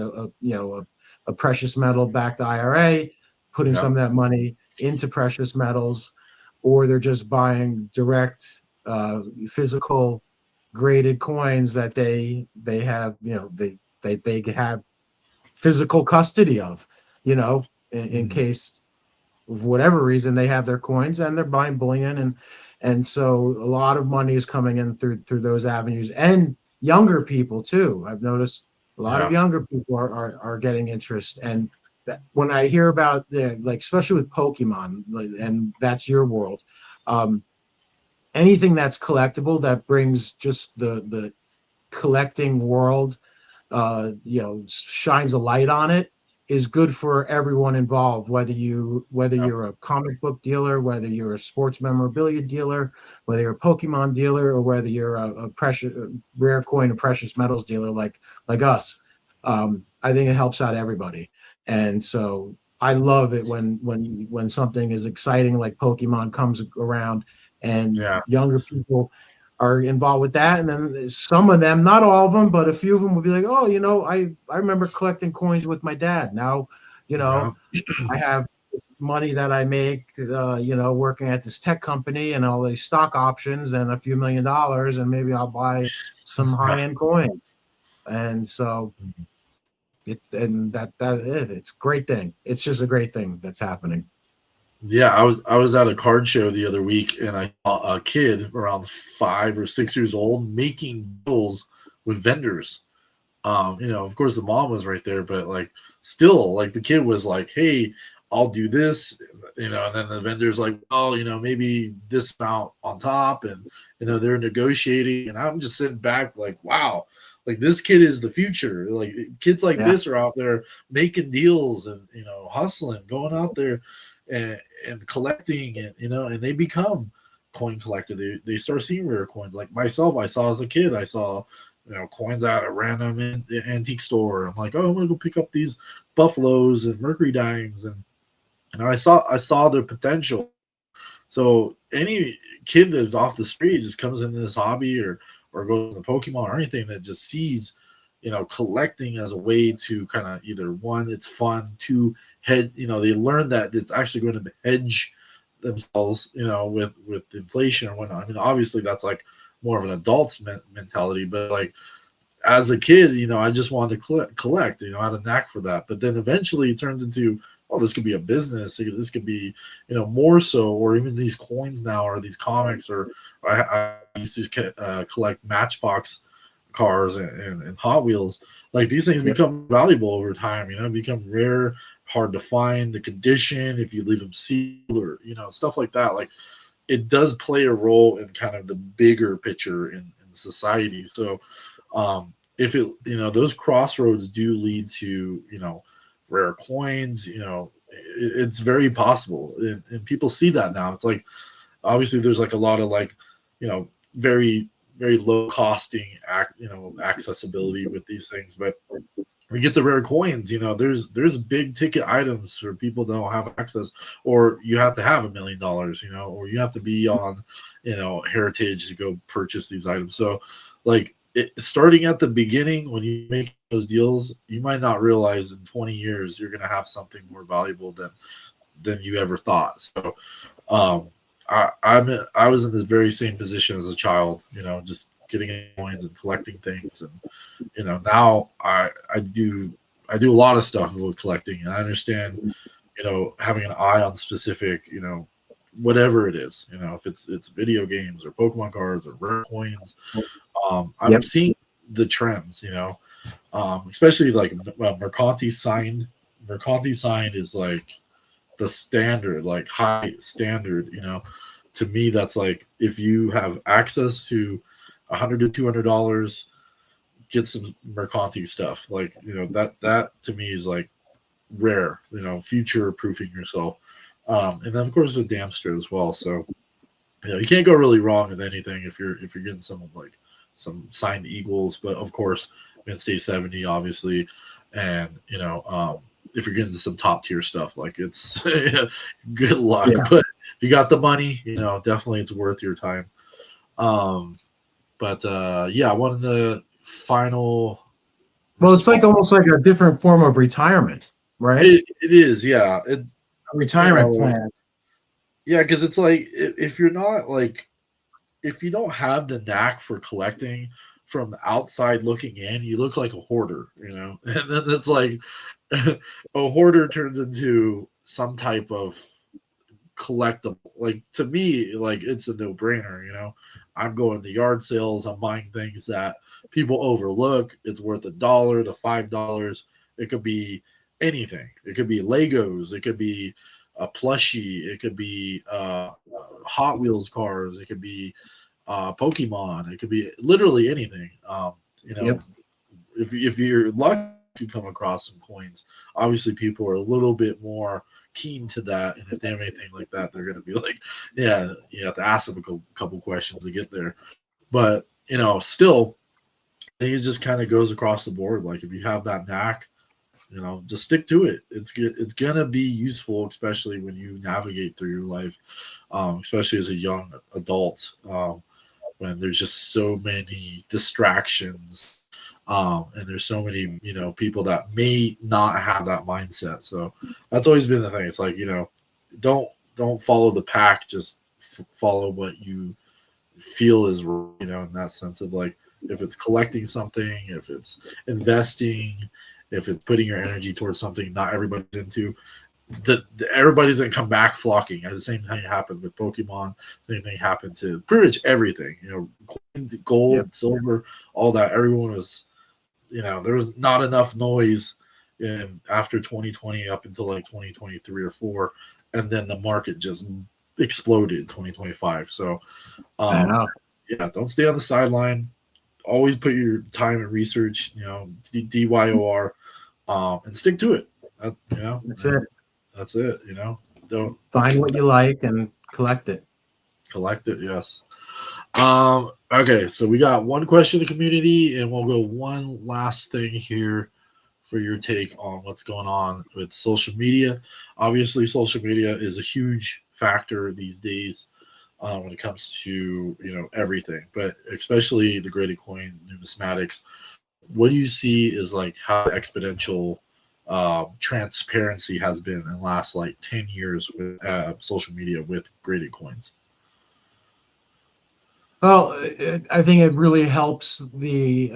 a precious metal backed IRA, putting Yeah. some of that money into precious metals, or they're just buying direct physical graded coins that they have, they have physical custody of, in Mhm. case of whatever reason they have their coins, and they're buying bullion, and so a lot of money is coming in through those avenues, and younger people too. I've noticed a lot of Yeah. younger people are getting interest, and that when I hear about like especially with Pokemon, and that's your world, um, anything that's collectible that brings just the collecting world, shines a light on it, is good for everyone involved, whether Yeah. you're a comic book dealer, whether you're a sports memorabilia dealer, whether you're a Pokemon dealer, or whether you're a precious rare coin and precious metals dealer like us. I think it helps out everybody, and so I love it when something is exciting like Pokemon comes around, and Yeah. younger people are involved with that. And then some of them, not all of them, but a few of them will be like, oh, I remember collecting coins with my dad. Now, Yeah. I have money that I make, working at this tech company, and all these stock options and a few $1 million, and maybe I'll buy some high end coin. And so it's a great thing. It's just a great thing that's happening. Yeah, I was at a card show the other week, and I saw a kid around 5 or 6 years old making deals with vendors. Of course the mom was right there, but like still, like the kid was like, "Hey, I'll do this," and then the vendor's like, "Oh, maybe this amount on top," and they're negotiating, and I'm just sitting back like, "Wow." Like this kid is the future. Like kids like Yeah. this are out there making deals and hustling, going out there and collecting, and they become coin collector. They start seeing rare coins. Like myself, I saw as a kid, I saw coins at a random antique store. I'm like, oh, I'm gonna go pick up these buffaloes and mercury dimes, and I saw their potential. So any kid that's off the street just comes into this hobby or goes to Pokemon or anything that just sees, collecting as a way to kind of either one, it's fun, two, head, they learn that it's actually going to hedge themselves, with inflation or whatnot. I mean, obviously that's like more of an adult's mentality, but like as a kid, I just wanted to collect, I had a knack for that. But then eventually it turns into, oh, this could be a business. This could be, more so, or even these coins now, or these comics, or I used to collect Matchbox cars and Hot Wheels. Like these things Yep. become valuable over time, become rare, hard to find, the condition, if you leave them sealed or, stuff like that. Like it does play a role in kind of the bigger picture in society. So, if it those crossroads do lead to rare coins, it's very possible, and people see that now. It's like obviously there's like a lot of like very very low costing accessibility with these things, but we get the rare coins, there's big ticket items for people that don't have access, or you have to have $1 million, or you have to be on heritage to go purchase these items. So like starting at the beginning, when you make those deals, you might not realize in 20 years you're going to have something more valuable than you ever thought. So um I was in this very same position as a child, just getting coins and collecting things, and now I do a lot of stuff with collecting, and I understand, having an eye on specific, whatever it is, if it's video games or Pokemon cards or rare coins. I'm Yep. seeing the trends, especially like Mercanti signed. Mercanti signed is like the standard, like high standard. To me, that's like if you have access to $100 to $200, get some Mercanti stuff. Like that to me is like rare. Future proofing yourself. And then of course with Damster as well. So you can't go really wrong with anything if you're getting some signed Eagles, but of course Mint State 70 obviously, and if you're getting some top tier stuff, like it's good luck. Yeah. But if you got the money, definitely it's worth your time. Um, but yeah, one of the final Well, it's like response. almost like a different form of retirement, right? It is, yeah. A You retirement know, plan. yeah, because it's like if you're not like if you don't have the knack for collecting from the outside looking in, you look like a hoarder, you know. And then it's like a hoarder turns into some type of collectible. Like to me, like it's a no brainer, you know. I'm going to yard sales, I'm buying things that people overlook. It's worth $1 to $5. It could be anything. It could be Legos, it could be a plushie, it could be Hot Wheels cars, it could be Pokemon, it could be literally anything. You know, Yep. if you're lucky to come across some coins, obviously people are a little bit more keen to that, and if they have anything like that, they're going to be like, yeah, you have to ask them a couple questions to get there. But you know, still, I think it just kind of goes across the board. Like if you have that knack, you know, just stick to it. It's gonna be useful, especially when you navigate through your life, especially as a young adult. When there's just so many distractions, and there's so many, you know, people that may not have that mindset. So that's always been the thing. It's like, you know, don't follow the pack, just follow what you feel is right, you know, in that sense of like if it's collecting something, if it's investing, if it's putting your energy towards something not everybody's into, everybody's gonna come back flocking. At the same thing happened with Pokemon. Same thing happened to pretty much everything. You know, coins, Yep. gold, silver, all that. Everyone was, you know, there was not enough noise in after 2020 up until like 2023 or four, and then the market just exploded in 2025. So, I um, know. yeah, don't stay on the sideline. Always put your time and research. You know, DYOR, and stick to it. You know, That's it. and that's it. You know, don't Find what you like and collect it. collect it. Yes. Okay, so we got one question in the community, and we'll go one last thing here for your take on what's going on with social media. Obviously, social media is a huge factor these days when it comes to, you know, everything, but especially the graded coin numismatics. What do you see is like how exponential transparency has been in the last like 10 years with social media with graded coins? Well, I think it really helps the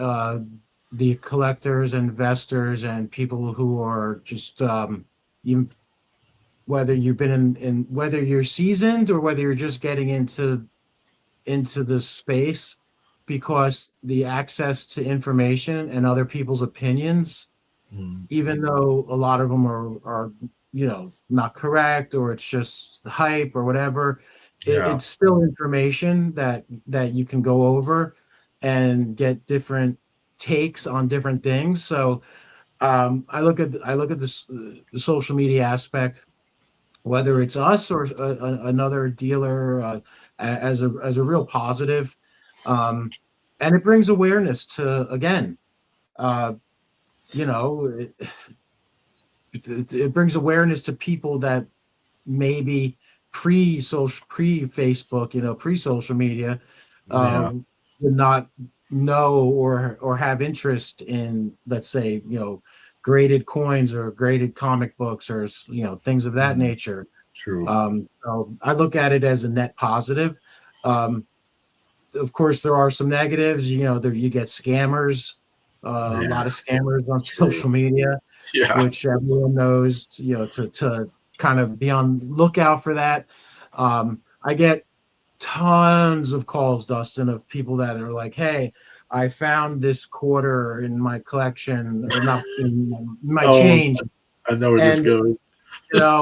collectors, investors, and people who are just you, whether you've been in whether you're seasoned or whether you're just getting into the space, because the access to information and other people's opinions, Mm, even though a lot of them are not correct, or it's just hype or whatever, yeah, it's still information that you can go over and get different takes on different things. So I look at this the social media aspect, whether it's us or another dealer, as a real positive, um, and it brings awareness to, again, uh, you know, it brings awareness to people that maybe pre Facebook, pre social media, yeah, would not know or have interest in, let's say, graded coins or graded comic books, or things of that mm, nature. true. So I look at it as a net positive. Um, of course, there are some negatives. There you get scammers, a Yeah, lot of scammers on true. social media, Yeah. which everyone knows, to kind of be on lookout for that. I get tons of calls, Dustin, of people that are like, "Hey, I found this quarter in my collection, or not in my Oh, change, I know where this and goes.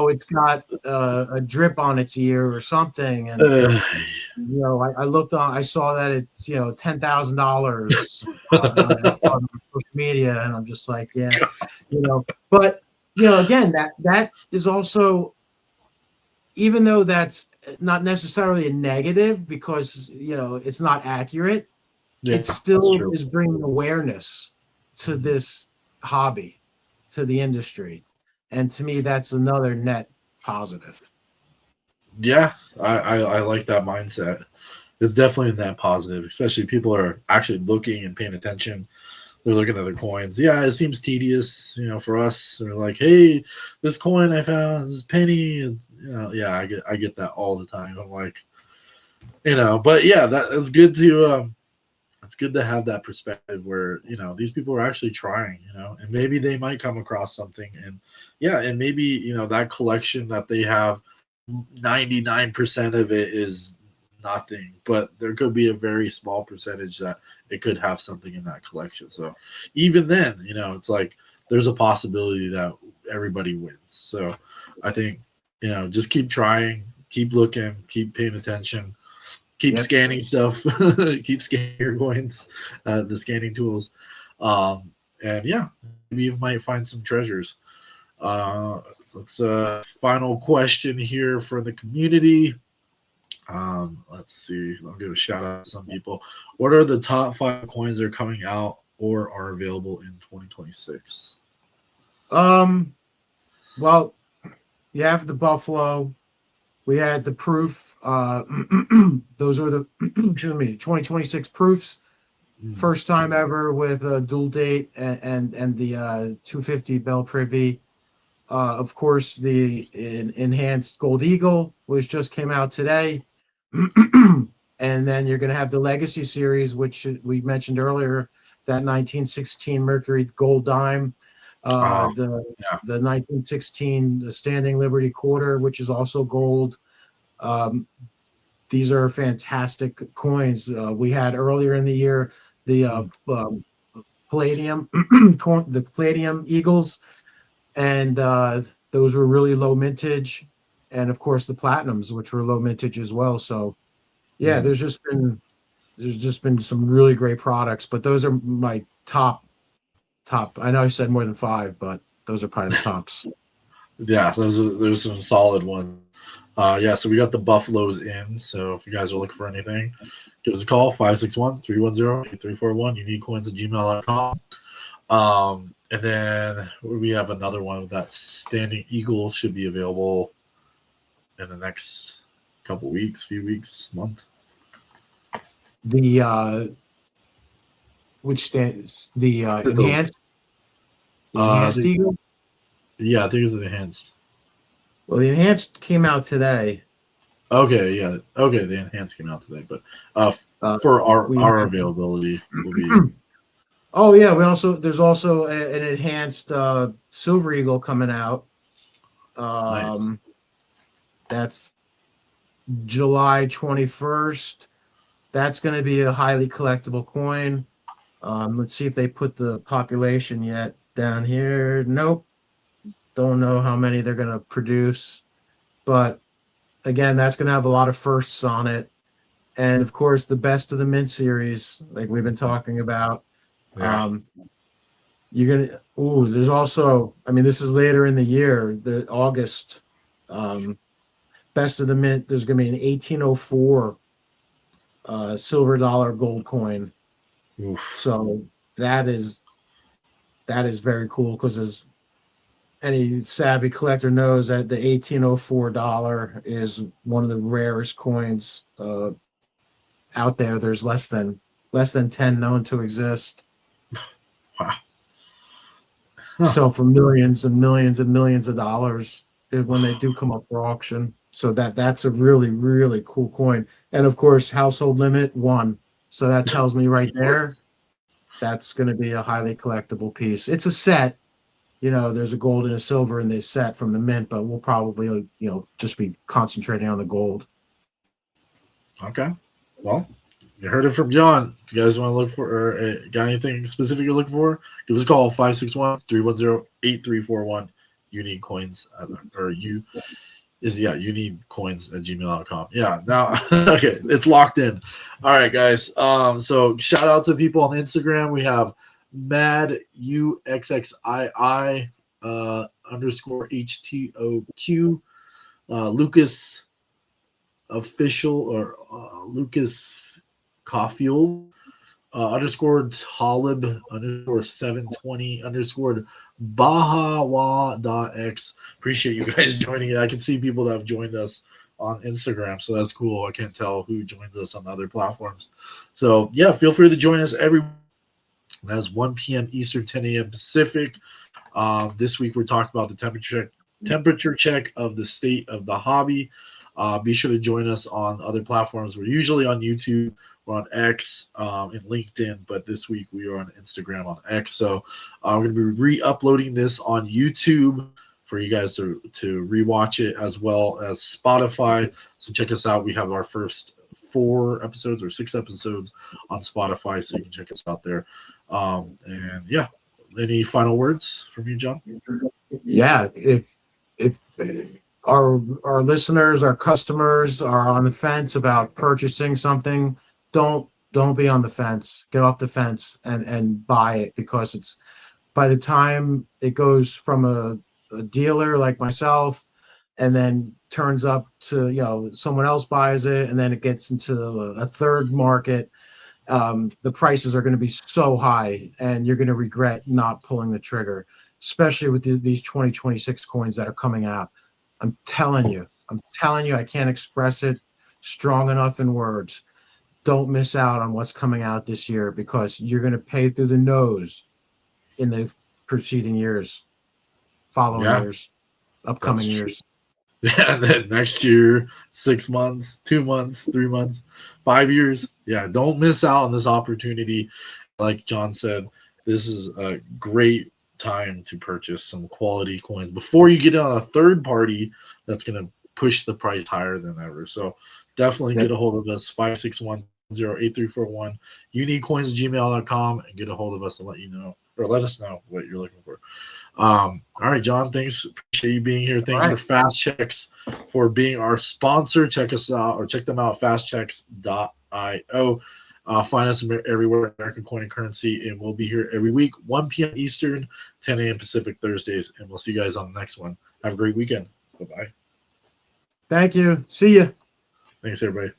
it's got a drip on its ear or something." And Uh, I looked on, I saw that it's $10,000 on social media, and I'm just like, yeah, But again, that is also, even though that's not necessarily a negative, because it's not accurate, yeah, it that's still true. is bringing awareness to Mhm. this hobby, to the industry, and to me, that's another net positive. Yeah, I like that mindset. it's definitely that positive, especially people are actually looking and paying attention. They're looking at their coins. Yeah, it seems tedious, for us. They're like, "Hey, this coin I found, this penny." And, yeah, I get that all the time. I'm like, but yeah, that's good to it's good to have that perspective where these people are actually trying, and maybe they might come across something, and yeah, and maybe that collection that they have, 99% of it is nothing, but there could be a very small percentage that it could have something in that collection. So even then, it's like there's a possibility that everybody wins. So I think just keep trying, keep looking, keep paying attention, keep Yep. scanning stuff, keep scanning your coins, the scanning tools, and yeah, maybe you might find some treasures. Let's final question here for the community. Let's see. I'll give a shout out to some people. What are the top 5 coins that are coming out or are available in 2026? Well, you have the Buffalo. We had the proof. Those were the 2026 proofs. First time ever with a dual date and the 250 Bell Privy. Of course, the enhanced Gold Eagle, which just came out today. And then you're going to have the Legacy series, which we mentioned earlier, that 1916 Mercury Gold Dime, the 1916 the Standing Liberty Quarter, which is also gold. These are fantastic coins. We had earlier in the year the Palladium, the Palladium Eagles, and those were really low mintage, and of course the Platinums, which were low mintage as well. So yeah, there's just been some really great products, but those are my top. I know I said more than 5, but those are probably the tops. Yeah, there's some solid ones. Yeah, so we got the Buffaloes in. So if you guys are looking for anything, give us a call, 561-310-8341. Uniquecoins at gmail.com. And then we have another one that Standing Eagle should be available in the next couple weeks, few weeks, month. The which stands the enhanced Eagle. Yeah, I think it's the enhanced. Well, the enhanced came out today. Okay, yeah. Okay, the enhanced came out today, but for our availability will be. Oh yeah, there's also an enhanced Silver Eagle coming out. Nice. That's July 21st. That's going to be a highly collectible coin. Let's see if they put the population yet down here. Nope. Don't know how many they're going to produce, but again, that's going to have a lot of firsts on it. And of course, the best of the mint series, like we've been talking about. Yeah. There's also, this is later in the year, the August, best of the mint. There's going to be an 1804 silver dollar gold coin. Oof. So that is very cool, because as any savvy collector knows, that the 1804 dollar is one of the rarest coins out there. There's less than 10 known to exist. Wow. So for millions and millions and millions of dollars when they do come up for auction. So that's a really, really cool coin. And of course, household limit 1. So that tells me right there, that's going to be a highly collectible piece. It's a set. There's a gold and a silver in this set from the mint, but we'll probably, just be concentrating on the gold. Okay. Well, you heard it from John. If you guys want to look for or got anything specific you're looking for, give us a call, 561-310-8341. Uniquecoins uniquecoins@gmail.com. Yeah, now okay, it's locked in. All right, guys. So shout out to people on Instagram. We have Mad UXXII underscore HTOQ, Lucas official or Lucas Caulfield underscore Talib underscore 720 underscore Bahawa.x. Appreciate you guys joining it. I can see people that have joined us on Instagram, so that's cool. I can't tell who joins us on the other platforms. So yeah, feel free to join us every. That's 1 p.m. Eastern, 10 a.m. Pacific. This week we're talking about the temperature check of the state of the hobby. Be sure to join us on other platforms. We're usually on YouTube, we're on X, and LinkedIn, but this week we are on Instagram on X. So we're going to be re-uploading this on YouTube for you guys to rewatch it, as well as Spotify. So check us out. We have our first 4 episodes or 6 episodes on Spotify, so you can check us out there. And yeah, any final words from you, John? Yeah, if our listeners, our customers are on the fence about purchasing something, don't be on the fence. Get off the fence and buy it, because it's, by the time it goes from a dealer like myself and then turns up to, someone else buys it, and then it gets into a third market, the prices are going to be so high, and you're going to regret not pulling the trigger, especially with these 2026 coins that are coming out. I'm telling you, I can't express it strong enough in words. Don't miss out on what's coming out this year, because you're going to pay through the nose in the preceding years, following years, upcoming years. Yeah, and then next year, 6 months, 2 months, 3 months, 5 years. Yeah, don't miss out on this opportunity. Like John said, this is a great time to purchase some quality coins before you get on a third party that's going to push the price higher than ever. So definitely get a hold of us, 561-08341, uniquecoins@gmail.com, and get a hold of us and let us know what you're looking for. All right, John, thanks. Appreciate you being here. Thanks for Fast Checks for being our sponsor. Check us out, or check them out, fastchecks.io. Find us everywhere, American Coin and Currency, and we'll be here every week, 1 p.m. Eastern, 10 a.m. Pacific, Thursdays, and we'll see you guys on the next one. Have a great weekend. Bye-bye. Thank you. See you. Thanks, everybody.